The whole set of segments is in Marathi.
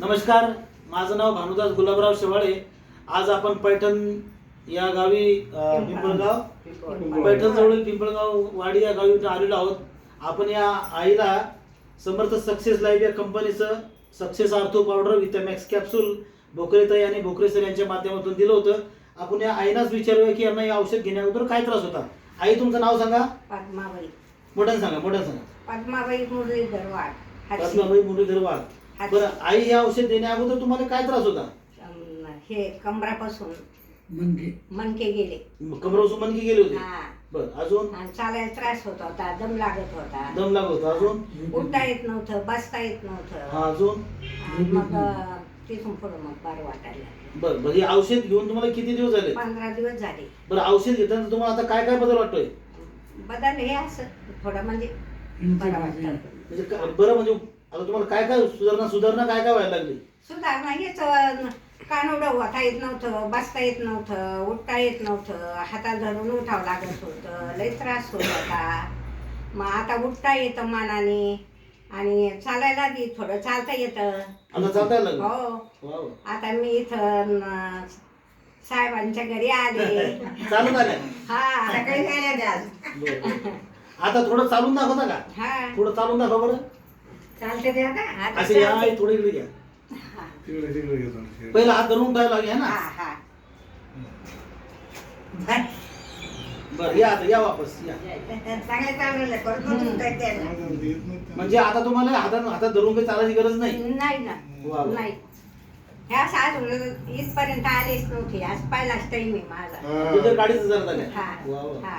नमस्कार, माझं नाव भानुदास गुलाबराव शेवाळे. आज आपण पैठण या गावी पिंपळगाव पैठण जवळील पिंपळगाव वाडी या गावी आलेलो आहोत. आपण या आईला समर्थ सक्सेस लाईफ या कंपनीचं success ortho powder with max capsule भोकरेताई आणि भोकरे सर यांच्या माध्यमातून दिलं होतं. आपण या आईनाच विचारूया की यांना हे औषध घेण्याअगोदर काय त्रास होता. आई, तुमचं नाव सांगा. पद्माबाई मोठ्यानं सांगा, मोठ्यानं सांगा. पद्माबाई मुरलीधर वाघ. पद्माबाई मुरलीधर वाघ. बरं आई, हे औषध देण्या अगोदर तुम्हाला काय त्रास होता. हे कमरापासून मनके गेले. कमरापासून मनकी गेले होते. हा. बरं, अजून आणि चालायला त्रास होत होता, दम लागत होता, दम लागत होता. अजून उठता येत नव्हतं, बसता येत हा, नव्हतं. अजून आणि मग तिथून पुढं मग बरं वाटायला लागलं. बरं बरं. हे औषध घेऊन तुम्हाला किती दिवस झाले. 15 दिवस झाले. बरं, औषध घेताना तुम्हाला आता काय काय बदल वाटतोय. बदल हे असं थोडं म्हणजे बरं वाटतं. म्हणजे बरं, म्हणजे आता तुम्हाला काय काय सुधारणा काय काय व्हायला लागली. सुधारणा हेच कानोडं होता येत नव्हतं, बसता येत नव्हतं, उठता येत नव्हतं, हातात धरून उठावं लागत होतं, लय त्रास होत होता. मग आता उठता येतं मानाने आणि चालायला बी थोडं चालता येतं. आता चालता लागलं. हो. वा वा. आता मी इथं साहेबांच्या घरी आले. चालत आल्या. हा. सकाळी गेल्या त्या आज. बरं. आता थोडं चालून दाखवता का. हा. थोडं चालून दाखवा बरं. चालते ते आता. आता असे या चालते. थोडे इकडे घ्या. हा. पहिला हात धरून उठायला लागेल ना. हा, हा. बरं, या आता, या वापस या. चांगले चालवलं परत नव्हतं काय त्याला. म्हणजे आता तुम्हाला हातात धरून काही चालायची गरज नाही. नाही ना. वा वा. नाही. ह्या आज इथपर्यंत आलेच नव्हते. आज पहिलाच टाइम आहे माझा. तुझ्या गाडीच जरा झाल्या. हा. वा वा. हा.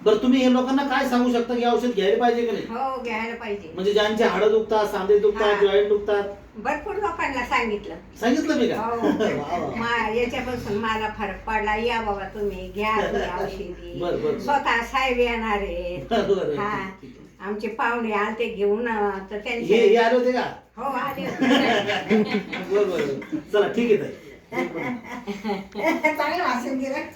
बरं, तुम्ही हे लोकांना काय सांगू शकता की औषध घ्यायला पाहिजे की नाही. हो, घ्यायला पाहिजे. म्हणजे ज्यांचे हाडं दुखतात, सांधे दुखतात, हा. जॉईंट दुखतात. भरपूर लोकांना सांगितलं. सांगितलं मी का. हो. वा वा. याच्यापासून मला फरक पडला. या बाबा तुम्ही घ्या ही औषधी. बरं, बरं. स्वतः साहेब येणार आहे. बरं. हा. आमचे पाहुणे आलते घेऊन तर हे त्यांचे आले होते का. हो आले होते. बरं बरं. चला, ठीक आहे ताई. चांगलं भाषण केलं.